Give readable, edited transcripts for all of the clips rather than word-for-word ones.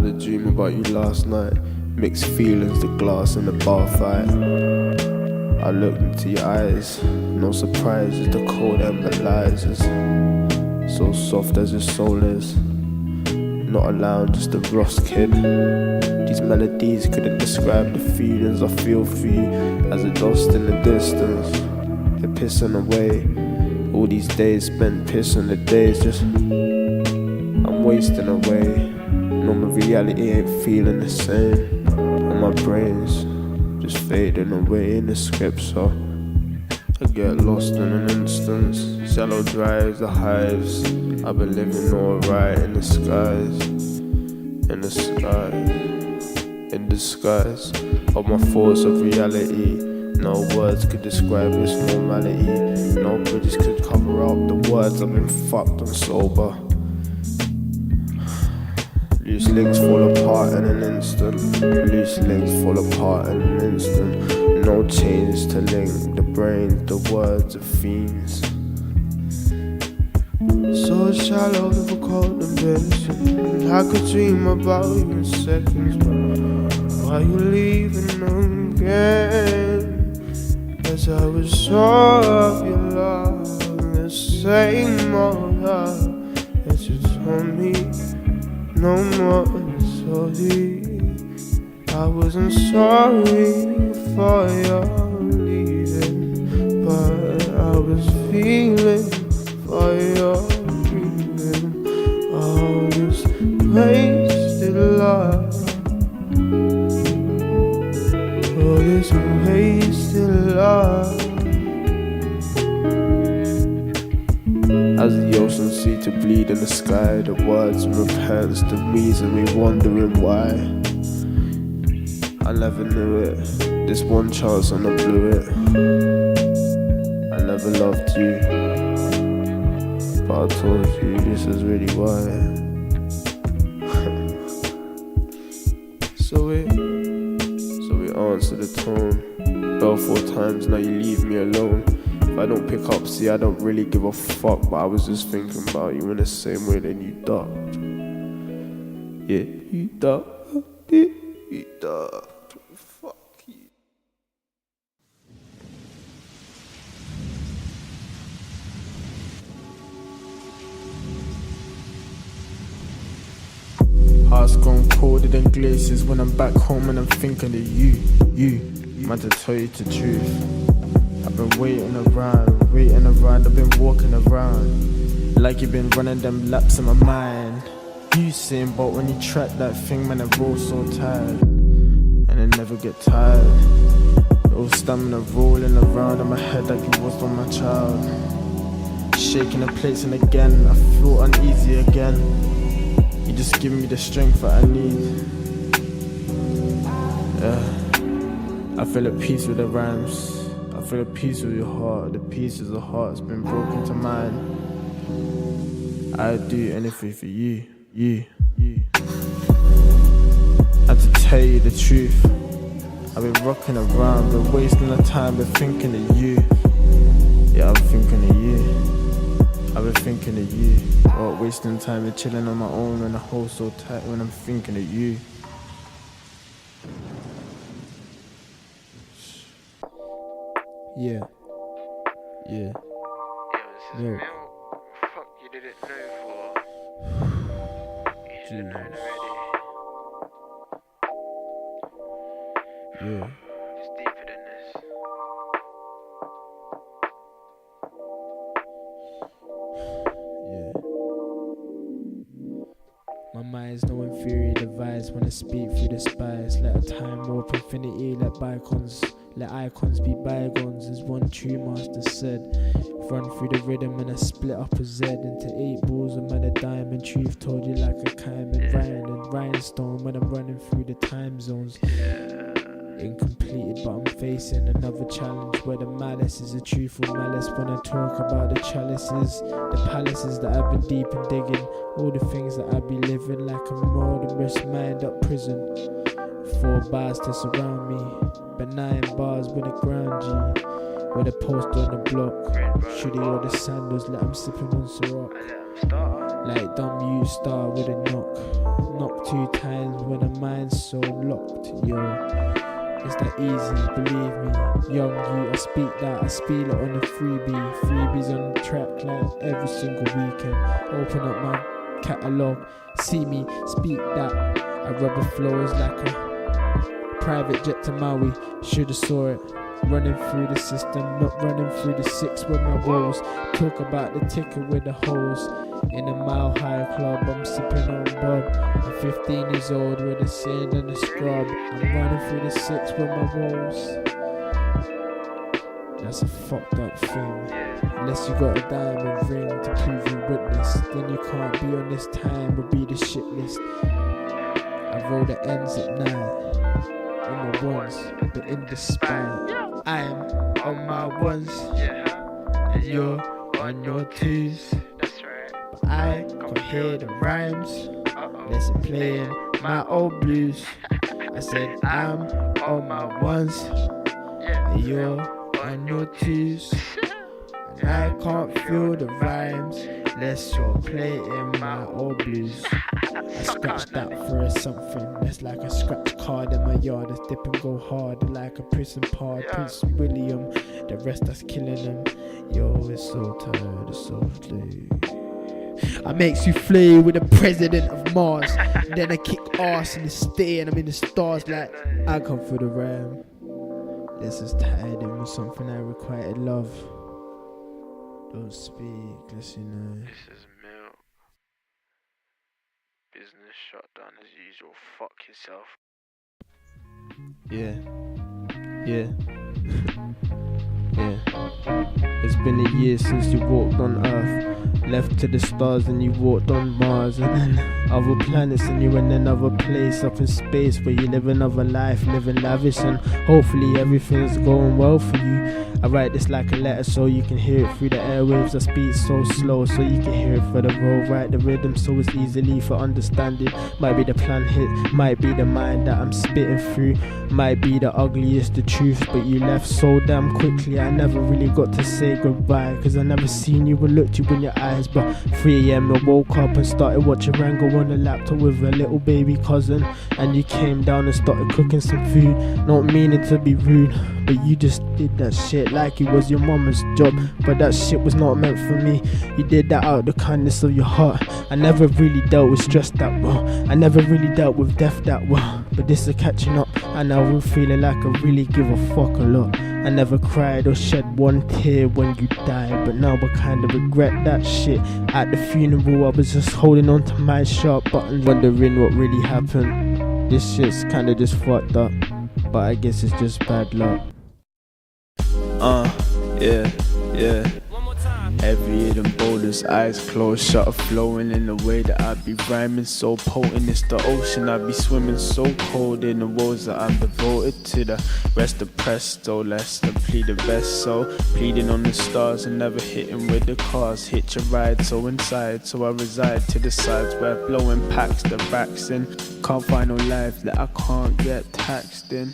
Had a dream about you last night. Mixed feelings, the glass and the bar fight. I looked into your eyes. No surprises, the cold ember lies is so soft as your soul is. Not allowed, just a Ross kid. These melodies couldn't describe the feelings I feel for you. As a dust in the distance, they're pissing away. All these days spent pissing the days, just I'm wasting away. No, my reality ain't feeling the same. And my brain's just fading away in the script, so I get lost in an instance. Shallow drives, the hives. I've been living alright in the skies. In the skies. In disguise of my thoughts of reality. No words could describe this normality. No bridges could cover up the words. I've been fucked and sober. Loose links fall apart in an instant. Loose links fall apart in an instant. No chains to link the brain, the words of fiends. So shallow of a contemplation. I could dream about you in seconds, but why you leaving again? As I was sure of your love, the same old love that you told me. No more sorry. I wasn't sorry for your leaving, but I was feeling for your breathing. All this wasted love, all this wasted love. As the ocean seemed to bleed in the sky, the words repents, the reason me wondering why. I never knew it, this one chance and I blew it. I never loved you, but I told you this is really why. So we answer the tone. Bell 4 times, now you leave me alone. If I don't pick up, see, I don't really give a fuck, but I was just thinking about you in the same way that you ducked. Yeah, you ducked. Yeah, you ducked. Fuck you. Heart's gone colder than glaciers when I'm back home and I'm thinking of you. Man, to tell you the truth, I've been waiting around, I've been walking around like you've been running them laps in my mind. You saying, but when you track that thing, man, I roll so tired, and I never get tired. No stamina rolling around in my head like you was on my child. Shaking the plates and again, I feel uneasy again. You just give me the strength that I need. Yeah, I feel at peace with the rhymes. I feel at peace with your heart. The pieces of heart's been broken to mine. I'd do anything for you. And to tell you the truth, I've been rocking around, been wasting the time, been thinking of you. Yeah, I've been thinking of you. I've been thinking of you. Not wasting time, been chilling on my own and I hold so tight when I'm thinking of you. Yeah. Yo, this is real. Fuck, you didn't know for. You should have known already. Yeah. It's deeper than this. Yeah. My mind's no inferior device when I speak through the spice. Let a time warp infinity, let bygones. Let icons be bygones, as one true master said. Run through the rhythm and I split up a Z into 8 balls and man a diamond. Truth told you like a Kyman, Ryan and rhinestone when I'm running through the time zones. Incompleted, but I'm facing another challenge where the malice is a truthful malice. When I talk about the chalices, the palaces that I've been deep in digging, all the things that I be living like a murderous mind up prison. 4 bars to surround me, but 9 bars with a ground G. With a poster on the block, shooty all the sandals, let 'em sipping on syrup. Like dumb Yout star with a knock 2 times when the mind's so locked, yo. It's that easy, believe me. Young Yout, I speak that, I spiel it on the freebies on the track like every single weekend. Open up my catalogue, see me speak that. I rubber flows like a private jet to Maui, shoulda saw it. Running through the system, not running through the 6 with my woes. Talk about the ticket with the hose. In a mile high club, I'm sipping on Bob. I'm 15 years old with the sand and the scrub. I'm running through the 6 with my woes. That's a fucked up thing. Unless you got a diamond ring to prove you witness, then you can't be on this time or be the shit list. I roll the ends at night. On my ones, but in the spine. I'm on my ones, and you're on your twos. But I can hear the rhymes. Listen, playing my old blues. I said I'm on my ones, and you're on your twos. And I can't feel the rhymes unless you're playing my old blues. I scratched that for something that's like a scratch card in my yard. It's dip and go hard like a prison pod. Prince William, the rest that's killing them. Yo, it's so tired, it's so late. I make souffle with the president of Mars. Then I kick ass in the stay and I'm in the stars like I come for the ram. This is tied in with something I required love. Don't speak, let's you know. This is milk. Business shut down as usual. Fuck yourself. Yeah. It's been a year since you walked on Earth. Left to the stars and you walked on Mars. And then other planets and you're in another place up in space where you live another life, living lavish. And hopefully everything's going well for you. I write this like a letter so you can hear it through the airwaves. I speak so slow so you can hear it for the road. Write the rhythm so it's easily for understanding. Might be the plan hit, might be the mind that I'm spitting through. Might be the ugliest, the truth, but you left so damn quickly. I never really got to say goodbye, cause I never seen you or looked you in your eyes. But 3 AM I woke up and started watching Rango on the laptop with a little baby cousin. And you came down and started cooking some food. Not meaning to be rude, but you just did that shit like it was your mama's job. But that shit was not meant for me. You did that out of the kindness of your heart. I never really dealt with stress that well. I never really dealt with death that well. But this is catching up, and now I'm feeling like I really give a fuck a lot. I never cried or shed one tear when you died, but now I kinda regret that shit. At the funeral I was just holding on to my sharp buttons, wondering what really happened. This shit's kinda just fucked up, but I guess it's just bad luck. Yeah. Heavy hidden boulders, eyes closed, shutter flowing in the way that I be rhyming so potent. It's the ocean, I be swimming so cold in the woes that I'm devoted to. The rest oppressed, so less than plead the best. So pleading on the stars and never hitting with the cars. Hitch a ride so inside, so I reside to the sides where blowing packs the racks in. Can't find no life that I can't get taxed in.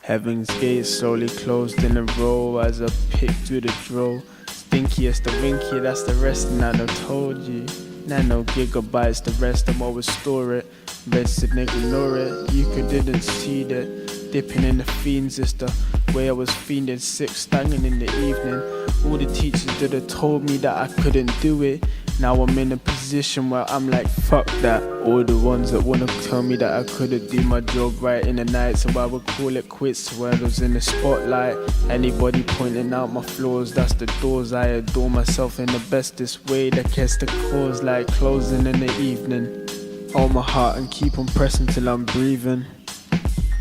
Heaven's gate slowly closed in a row as I pick through the draw. Stinkiest the winky, that's the rest, Nano told you. Nano gigabytes, the rest I'm always store it. Best to ignore it, you didn't see that. Dipping in the fiends is the way I was fiending, sick, stanging in the evening. All the teachers did have told me that I couldn't do it. Now I'm in a position where I'm like, fuck that. All the ones that wanna tell me that I couldn't do my job right in the night, so I would call it quits when I was in the spotlight. Anybody pointing out my flaws, that's the doors. I adore myself in the bestest way that gets the cause, like closing in the evening. Hold my heart and keep on pressing till I'm breathing.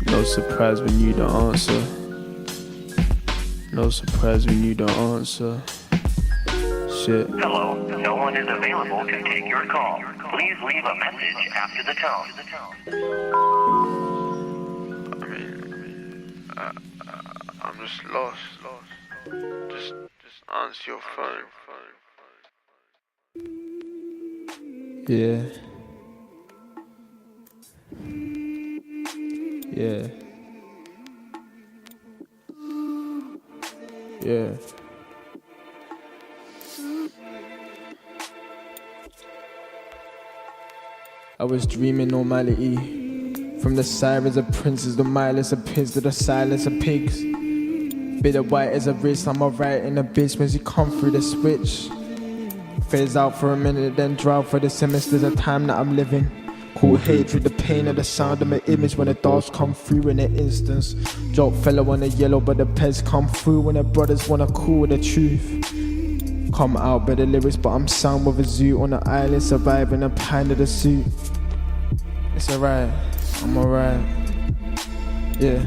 No surprise when you don't answer. No surprise when you don't answer. Shit. Hello, no one is available to take your call. Please leave a message after the tone. I'm just lost. Just answer your phone. Yeah. I was dreaming normality. From the sirens of princes, the mindless of pins to the silence of pigs. Bitter white as a wrist, I'm alright in the bitch when you come through the switch. Phase out for a minute, then drown for the semesters of time that I'm living. Cool hatred, the pain of the sound of my image when the dogs come through in an instance. Joke fellow on the yellow, but the pets come through when the brothers wanna cool the truth. Come out by the lyrics, but I'm sound with a zoo on the island, surviving a pint of the suit. It's alright, I'm alright. Yeah.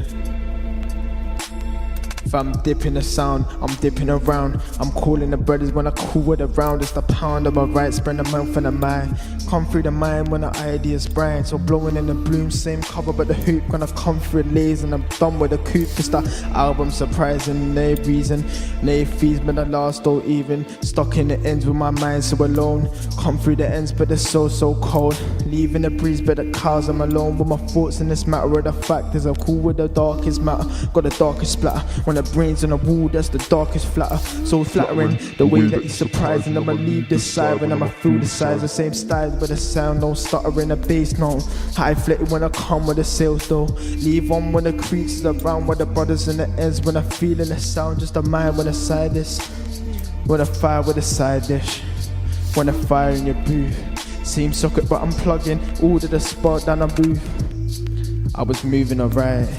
If I'm dipping the sound, I'm dipping around. I'm calling the brothers when I cool it around. It's the pound of my right, spread the mouth and the mind. Come through the mind when the idea's bright. So blowing in the bloom, same cover but the hoop gonna come through it lays. And I'm done with the coupe. It's the album surprising, no reason, no fees, but the last don't even. Stuck in the ends with my mind so alone. Come through the ends but they're so cold. Leaving the breeze but the cars I'm alone. With my thoughts in this matter of the fact is I'm cool with the darkest matter. Got the darkest splatter. When the brains on the wall, that's the darkest flatter. So flattering, the way that he's surprising. I'ma leave this side when I'ma through the sides. The same styles, but the sound don't stutter in the bass, no. High flatted when I come with the sales though. Leave on when the creeps is around with the brothers in the ends. When I'm feeling the sound, just a mind when the side is. When I fire with a side dish. When I fire in your booth. Same socket but I'm plugging all to the spot down the booth. I was moving alright.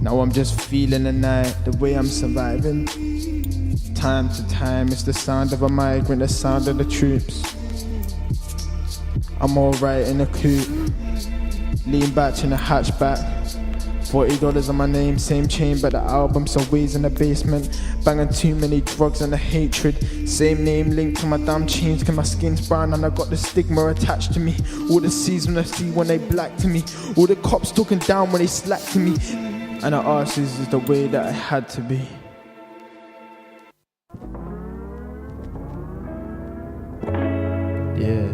Now I'm just feeling the night, the way I'm surviving. Time to time, it's the sound of a migrant, the sound of the troops. I'm alright in the coupe. Lean back in the hatchback. $40 on my name, same chain, but the album's always in the basement. Banging too many drugs and the hatred. Same name linked to my damn chains, cause my skin's brown and I got the stigma attached to me. All the season I see when they black to me. All the cops talking down when they slack to me. And I asked, is this the way that I had to be? Yeah.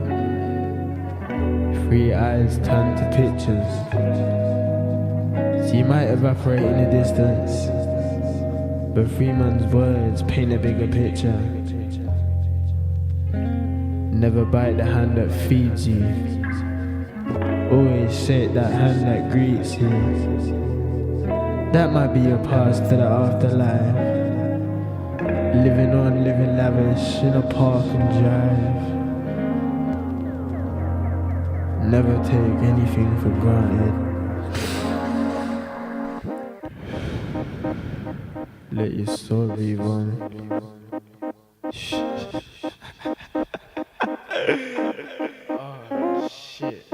3 eyes turn to pictures. See might evaporate in the distance, but 3 man's words paint a bigger picture. Never bite the hand that feeds you. Always shake that hand that greets you. That might be your pass to the afterlife. Living on, living lavish in a park and drive. Never take anything for granted. Let your soul be one. Shh. Oh shit.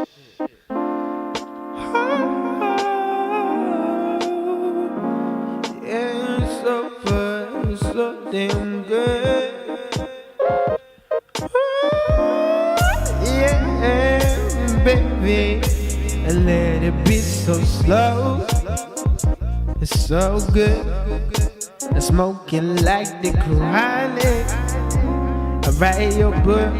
So damn good. Yeah, baby, and let it be so slow. It's so good. I'm smoking like the chronic. I write your book.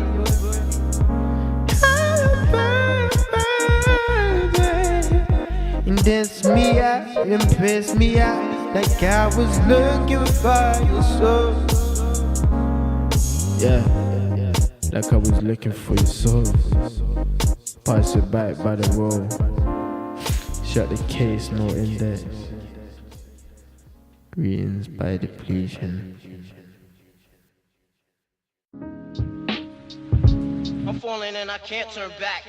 And dance me out, impress me out. Like I was looking for your soul. Yeah, like I was looking for your soul. Pass it back by the roll. Shut the case, no index. Greetings by depletion. I'm falling and I can't turn back.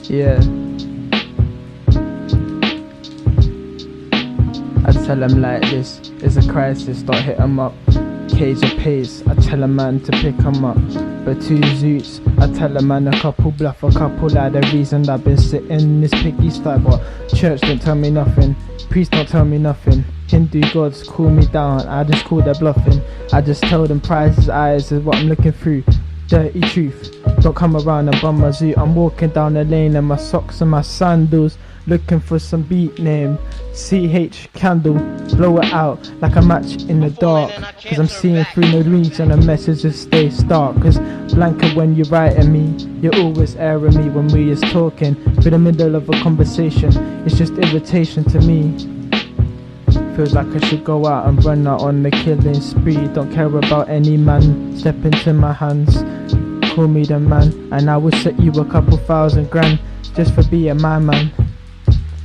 Yeah. I tell them like this, it's a crisis, don't hit them up. Cage of pace, I tell a man to pick them up. But 2 zoots, I tell a man a couple bluff, a couple lie. The reason I've been sitting in this piggy style, but church don't tell me nothing, priest don't tell me nothing. Hindu gods cool me down, I just call their bluffing. I just tell them prize's eyes is what I'm looking through. Dirty truth, don't come around and bum my zoo. I'm walking down the lane in my socks and my sandals, looking for some beat name CH candle, blow it out like a match in the dark. Cause I'm seeing through no reach and the messages stay stark. Cause blanker when you're writing me, you're always airing me when we is talking. Through the middle of a conversation, it's just irritation to me. Feels like I should go out and run out on the killing spree. Don't care about any man step into my hands. call me the man, and I would set you a couple $1,000 just for being my man.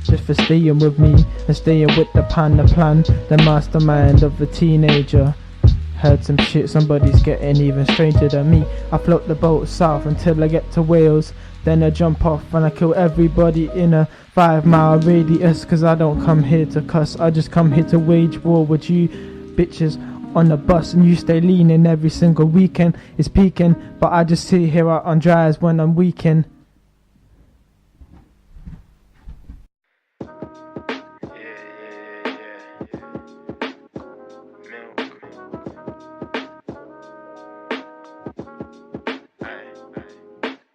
Just for staying with me and staying with the plan, the mastermind of a teenager. Heard some shit, somebody's getting even stranger than me. I float the boat south until I get to Wales, then I jump off and I kill everybody in a 5-mile radius. Cause I don't come here to cuss, I just come here to wage war with you bitches on the bus. And you stay leaning every single weekend, it's peaking, but I just sit here out on dries when I'm weaking.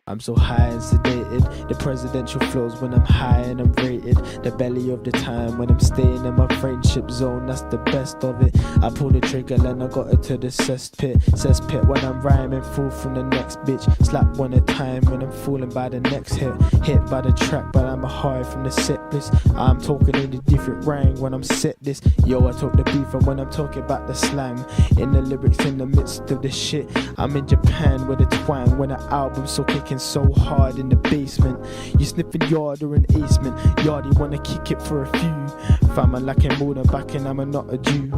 I'm so high and sedated, the presidential flows when I'm high and I'm rated, the belly of the time when I'm staying in my friendship zone, that's the best of it. I pull the trigger and I got it to the cesspit when I'm rhyming, fall from the next bitch, slap one at a time when I'm falling by the next hit by the track, but I'm a high from the set list. I'm talking in a different rhyme when I'm set this, yo I talk the beef and when I'm talking about the slang, in the lyrics in the midst of the shit, I'm in Japan with a twang when the album's so kicking so hard in the basement. You sniffing yard or an acement, yardy wanna kick it for a few. Fam, I'm lacking more than back and I'm not a Jew.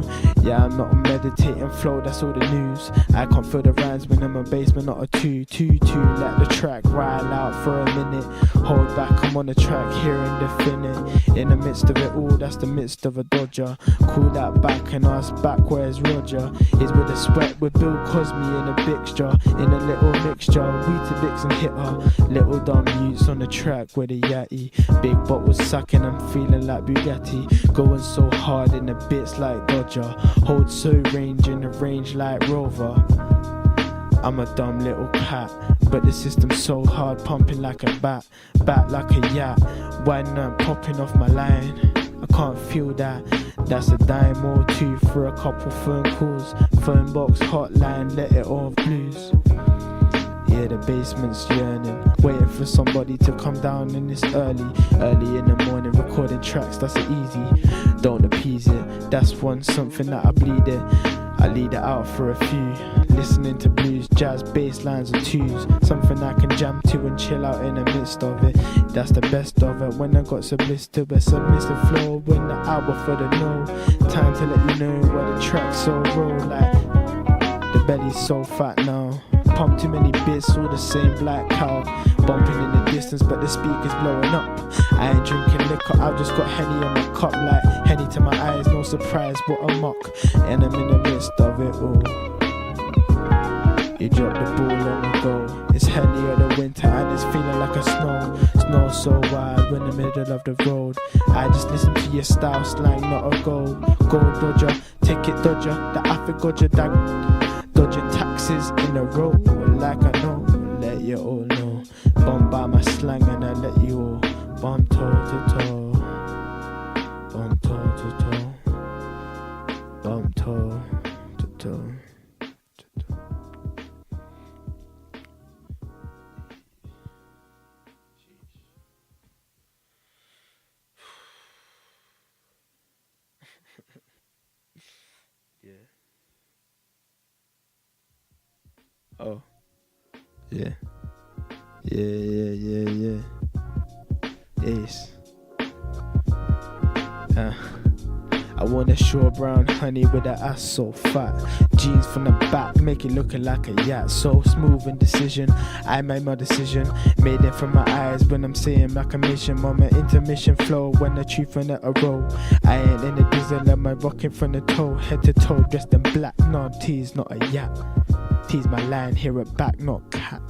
Yeah, I'm not a meditating flow, that's all the news. I can't feel the rhymes when I'm a basement, not a 2-2-2. Let the track ride out for a minute. Hold back, I'm on the track, hearing the finning. In the midst of it all, that's the midst of a dodger. Call that back and ask back, where's Roger? Is with a sweat with Bill Cosby in a Bixture, in a little mixture. We to Bix and hit her. Little dumb Youts on the track with a yatty. Big bottles sucking, I'm feeling like Bugatti. Going so hard in the bits like Dodger. Hold so range in the range like Rover. I'm a dumb little cat, but the system's so hard, pumping like a bat like a yacht. Why not popping off my line? I can't feel that. That's a dime or two for a couple phone calls. Phone box hotline, let it off blues. Yeah, the basement's yearning, waiting for somebody to come down in this early in the morning, recording tracks, that's easy. Don't appease it, that's something that I bleed it. I lead it out for a few, listening to blues, jazz, bass lines and twos. Something I can jam to and chill out in the midst of it. That's the best of it, when I got submissive flow, when the hour for the no. Time to let you know where the track's so roll, like the belly's so fat now. Pump too many bits, all the same black cow. Bumping in the distance, but the speaker's blowing up. I ain't drinking liquor, I've just got Henny on my cup. Like Henny to my eyes, no surprise, what a mock. And I'm in the midst of it all. You dropped the ball long ago. It's Henny of the winter and it's feeling like a snow so wild, we're in the middle of the road. I just listen to your style slang, not a goal dodger, ticket dodger, the Afro dodger, dodging taxes in a row, like I know, let you all know. Bump by my slang and I let you all bump toe to toe, bump toe to toe, bump toe to toe. Yeah. Oh. Yeah. Yeah. Ace. I want a short brown honey with a ass so fat. Jeans from the back, make it looking like a yacht. So smooth in decision, I made my decision. Made it from my eyes when I'm saying like a mission. Moment intermission flow when the truth in it a roll. I ain't in the diesel, am I rocking from the toe, head to toe, dressed in black. No tease, not a yacht. Tease my line, hear it back, not cat.